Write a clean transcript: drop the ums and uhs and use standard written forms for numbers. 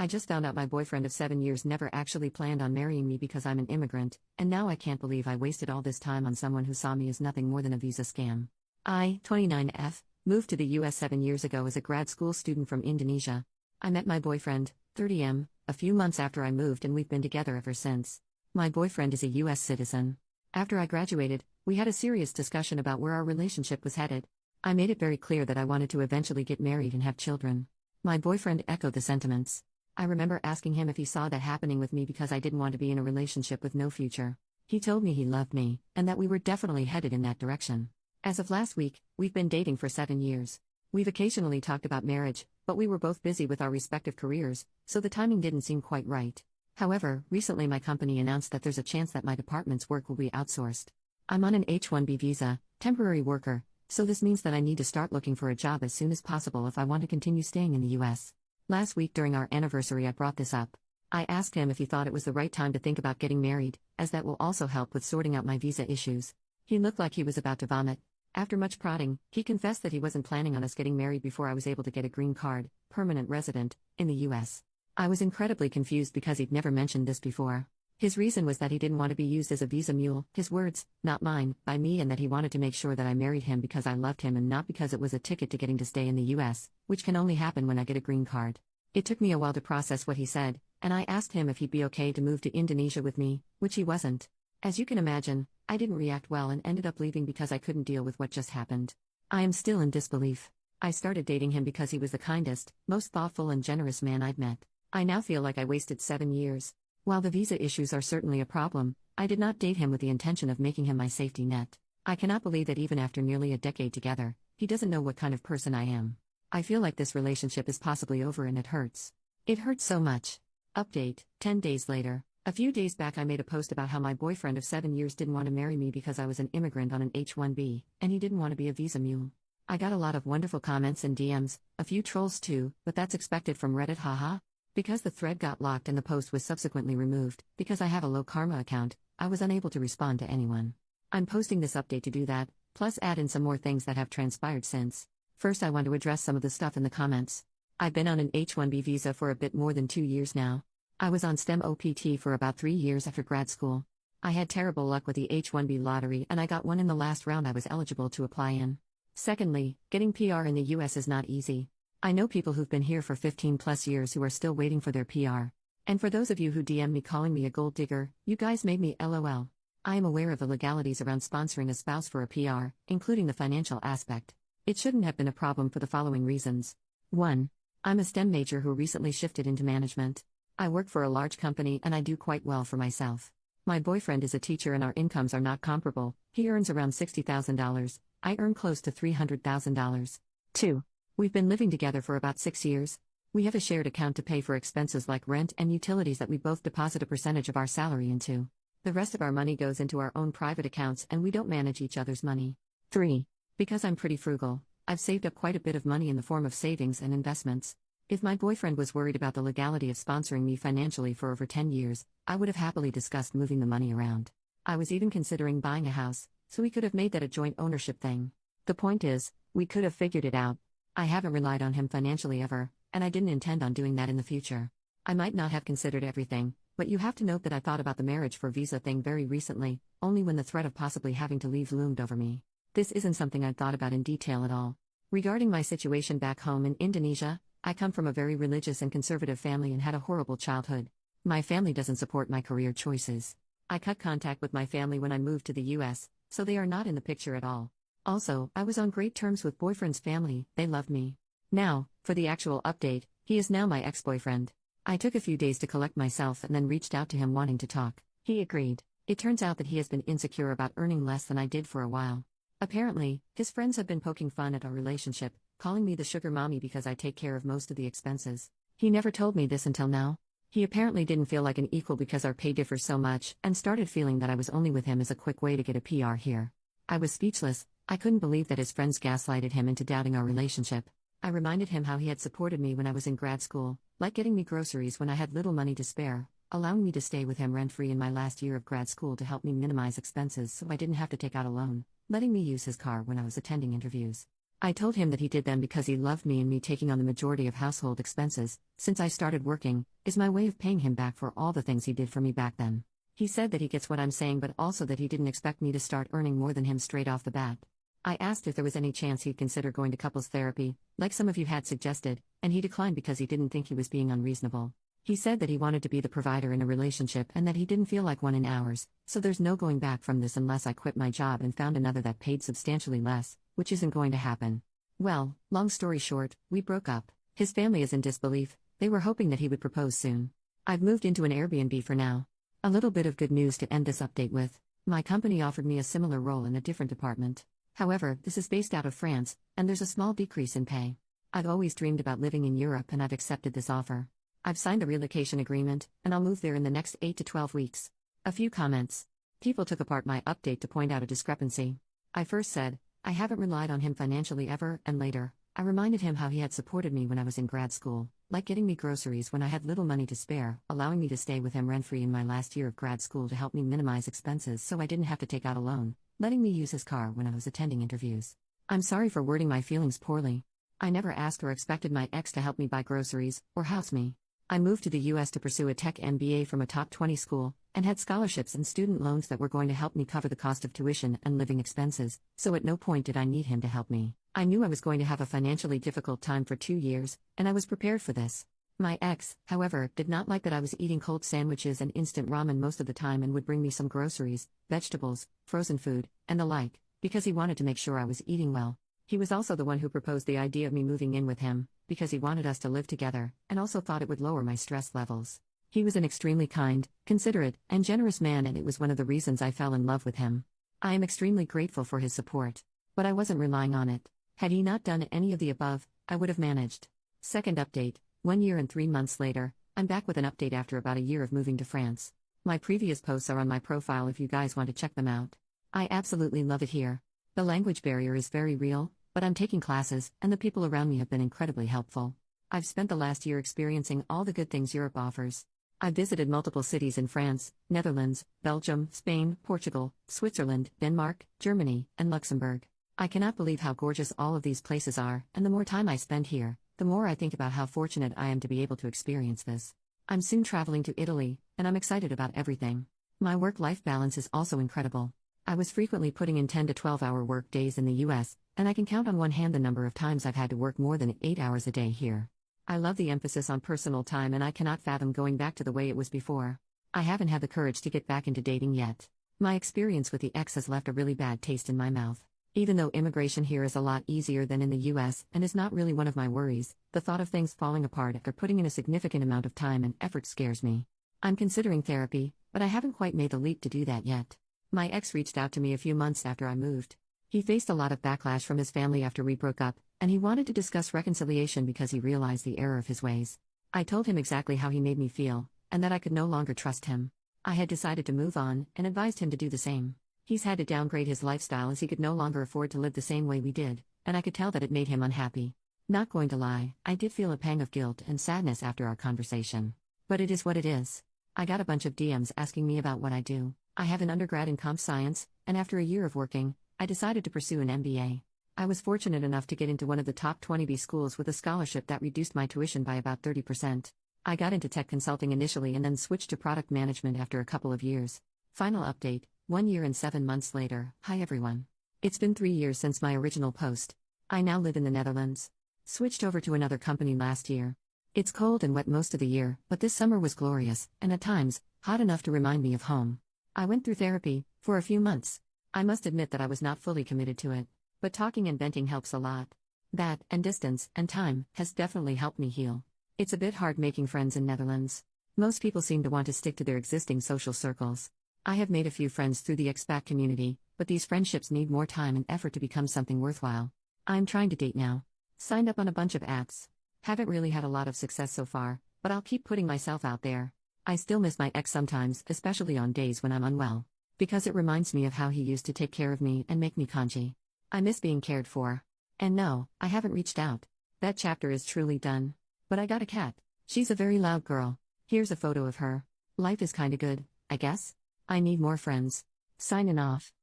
I just found out my boyfriend of 7 years never actually planned on marrying me because I'm an immigrant, and now I can't believe I wasted all this time on someone who saw me as nothing more than a visa scam. I, 29F, moved to the US 7 years ago as a grad school student from Indonesia. I met my boyfriend, 30M, a few months after I moved, and we've been together ever since. My boyfriend is a US citizen. After I graduated, we had a serious discussion about where our relationship was headed. I made it very clear that I wanted to eventually get married and have children. My boyfriend echoed the sentiments. I remember asking him if he saw that happening with me because I didn't want to be in a relationship with no future. He told me he loved me, and that we were definitely headed in that direction. As of last week, we've been dating for 7 years. We've occasionally talked about marriage, but we were both busy with our respective careers, so the timing didn't seem quite right. However, recently my company announced that there's a chance that my department's work will be outsourced. I'm on an H-1B visa, temporary worker, so this means that I need to start looking for a job as soon as possible if I want to continue staying in the US. Last week during our anniversary I brought this up. I asked him if he thought it was the right time to think about getting married, as that will also help with sorting out my visa issues. He looked like he was about to vomit. After much prodding, he confessed that he wasn't planning on us getting married before I was able to get a green card, permanent resident, in the US. I was incredibly confused because he'd never mentioned this before. His reason was that he didn't want to be used as a visa mule, his words, not mine, by me, and that he wanted to make sure that I married him because I loved him and not because it was a ticket to getting to stay in the US, which can only happen when I get a green card. It took me a while to process what he said, and I asked him if he'd be okay to move to Indonesia with me, which he wasn't. As you can imagine, I didn't react well and ended up leaving because I couldn't deal with what just happened. I am still in disbelief. I started dating him because he was the kindest, most thoughtful and generous man I'd met. I now feel like I wasted 7 years. While the visa issues are certainly a problem, I did not date him with the intention of making him my safety net. I cannot believe that even after nearly a decade together, he doesn't know what kind of person I am. I feel like this relationship is possibly over and it hurts. It hurts so much. Update, 10 days later. A few days back I made a post about how my boyfriend of 7 years didn't want to marry me because I was an immigrant on an H-1B, and he didn't want to be a visa mule. I got a lot of wonderful comments and DMs, a few trolls too, but that's expected from Reddit, haha. Because the thread got locked and the post was subsequently removed, because I have a low karma account, I was unable to respond to anyone. I'm posting this update to do that, plus add in some more things that have transpired since. First, I want to address some of the stuff in the comments. I've been on an H-1B visa for a bit more than 2 years now. I was on STEM OPT for about 3 years after grad school. I had terrible luck with the H-1B lottery and I got one in the last round I was eligible to apply in. Secondly, getting PR in the US is not easy. I know people who've been here for 15 plus years who are still waiting for their PR. And for those of you who DM me calling me a gold digger, you guys made me LOL. I am aware of the legalities around sponsoring a spouse for a PR, including the financial aspect. It shouldn't have been a problem for the following reasons. 1. I'm a STEM major who recently shifted into management. I work for a large company and I do quite well for myself. My boyfriend is a teacher and our incomes are not comparable. He earns around $60,000. I earn close to $300,000. 2. We've been living together for about 6 years. We have a shared account to pay for expenses like rent and utilities that we both deposit a percentage of our salary into. The rest of our money goes into our own private accounts and we don't manage each other's money. 3. Because I'm pretty frugal, I've saved up quite a bit of money in the form of savings and investments. If my boyfriend was worried about the legality of sponsoring me financially for over 10 years, I would have happily discussed moving the money around. I was even considering buying a house, so we could have made that a joint ownership thing. The point is, we could have figured it out. I haven't relied on him financially ever, and I didn't intend on doing that in the future. I might not have considered everything, but you have to note that I thought about the marriage for visa thing very recently, only when the threat of possibly having to leave loomed over me. This isn't something I'd thought about in detail at all. Regarding my situation back home in Indonesia, I come from a very religious and conservative family and had a horrible childhood. My family doesn't support my career choices. I cut contact with my family when I moved to the US, so they are not in the picture at all. Also, I was on great terms with boyfriend's family, they loved me. Now, for the actual update, he is now my ex-boyfriend. I took a few days to collect myself and then reached out to him wanting to talk. He agreed. It turns out that he has been insecure about earning less than I did for a while. Apparently, his friends have been poking fun at our relationship, calling me the sugar mommy because I take care of most of the expenses. He never told me this until now. He apparently didn't feel like an equal because our pay differs so much and started feeling that I was only with him as a quick way to get a PR here. I was speechless. I couldn't believe that his friends gaslighted him into doubting our relationship. I reminded him how he had supported me when I was in grad school, like getting me groceries when I had little money to spare, allowing me to stay with him rent-free in my last year of grad school to help me minimize expenses so I didn't have to take out a loan, letting me use his car when I was attending interviews. I told him that he did them because he loved me, and me taking on the majority of household expenses, since I started working, is my way of paying him back for all the things he did for me back then. He said that he gets what I'm saying, but also that he didn't expect me to start earning more than him straight off the bat. I asked if there was any chance he'd consider going to couples therapy, like some of you had suggested, and he declined because he didn't think he was being unreasonable. He said that he wanted to be the provider in a relationship and that he didn't feel like one in ours, so there's no going back from this unless I quit my job and found another that paid substantially less, which isn't going to happen. Well, long story short, we broke up. His family is in disbelief, they were hoping that he would propose soon. I've moved into an Airbnb for now. A little bit of good news to end this update with. My company offered me a similar role in a different department. However, this is based out of France, and there's a small decrease in pay. I've always dreamed about living in Europe and I've accepted this offer. I've signed the relocation agreement, and I'll move there in the next 8 to 12 weeks. A few comments. People took apart my update to point out a discrepancy. I first said, I haven't relied on him financially ever, and later, I reminded him how he had supported me when I was in grad school, like getting me groceries when I had little money to spare, allowing me to stay with him rent-free in my last year of grad school to help me minimize expenses so I didn't have to take out a loan, letting me use his car when I was attending interviews. I'm sorry for wording my feelings poorly. I never asked or expected my ex to help me buy groceries, or house me. I moved to the US to pursue a tech MBA from a top 20 school, and had scholarships and student loans that were going to help me cover the cost of tuition and living expenses, so at no point did I need him to help me. I knew I was going to have a financially difficult time for 2 years, and I was prepared for this. My ex, however, did not like that I was eating cold sandwiches and instant ramen most of the time and would bring me some groceries, vegetables, frozen food, and the like, because he wanted to make sure I was eating well. He was also the one who proposed the idea of me moving in with him, because he wanted us to live together, and also thought it would lower my stress levels. He was an extremely kind, considerate, and generous man, and it was one of the reasons I fell in love with him. I am extremely grateful for his support. But I wasn't relying on it. Had he not done any of the above, I would have managed. Second update, 1 year and 3 months later, I'm back with an update after about a year of moving to France. My previous posts are on my profile if you guys want to check them out. I absolutely love it here. The language barrier is very real, but I'm taking classes, and the people around me have been incredibly helpful. I've spent the last year experiencing all the good things Europe offers. I've visited multiple cities in France, Netherlands, Belgium, Spain, Portugal, Switzerland, Denmark, Germany, and Luxembourg. I cannot believe how gorgeous all of these places are, and the more time I spend here, the more I think about how fortunate I am to be able to experience this. I'm soon traveling to Italy, and I'm excited about everything. My work-life balance is also incredible. I was frequently putting in 10 to 12-hour work days in the US, and I can count on one hand the number of times I've had to work more than 8 hours a day here. I love the emphasis on personal time, and I cannot fathom going back to the way it was before. I haven't had the courage to get back into dating yet. My experience with the ex has left a really bad taste in my mouth. Even though immigration here is a lot easier than in the US and is not really one of my worries, the thought of things falling apart after putting in a significant amount of time and effort scares me. I'm considering therapy, but I haven't quite made the leap to do that yet. My ex reached out to me a few months after I moved. He faced a lot of backlash from his family after we broke up, and he wanted to discuss reconciliation because he realized the error of his ways. I told him exactly how he made me feel, and that I could no longer trust him. I had decided to move on, and advised him to do the same. He's had to downgrade his lifestyle as he could no longer afford to live the same way we did, and I could tell that it made him unhappy. Not going to lie, I did feel a pang of guilt and sadness after our conversation. But it is what it is. I got a bunch of DMs asking me about what I do. I have an undergrad in comp science, and after a year of working, I decided to pursue an MBA. I was fortunate enough to get into one of the top 20B schools with a scholarship that reduced my tuition by about 30%. I got into tech consulting initially and then switched to product management after a couple of years. Final update, 1 year and 7 months later. Hi everyone. It's been 3 years since my original post. I now live in the Netherlands. Switched over to another company last year. It's cold and wet most of the year, but this summer was glorious, and at times, hot enough to remind me of home. I went through therapy, for a few months. I must admit that I was not fully committed to it. But talking and venting helps a lot. That, and distance, and time, has definitely helped me heal. It's a bit hard making friends in Netherlands. Most people seem to want to stick to their existing social circles. I have made a few friends through the expat community, but these friendships need more time and effort to become something worthwhile. I'm trying to date now. Signed up on a bunch of apps. Haven't really had a lot of success so far, but I'll keep putting myself out there. I still miss my ex sometimes, especially on days when I'm unwell, because it reminds me of how he used to take care of me and make me congee. I miss being cared for. And no, I haven't reached out. That chapter is truly done. But I got a cat. She's a very loud girl. Here's a photo of her. Life is kinda good, I guess. I need more friends. Signing off.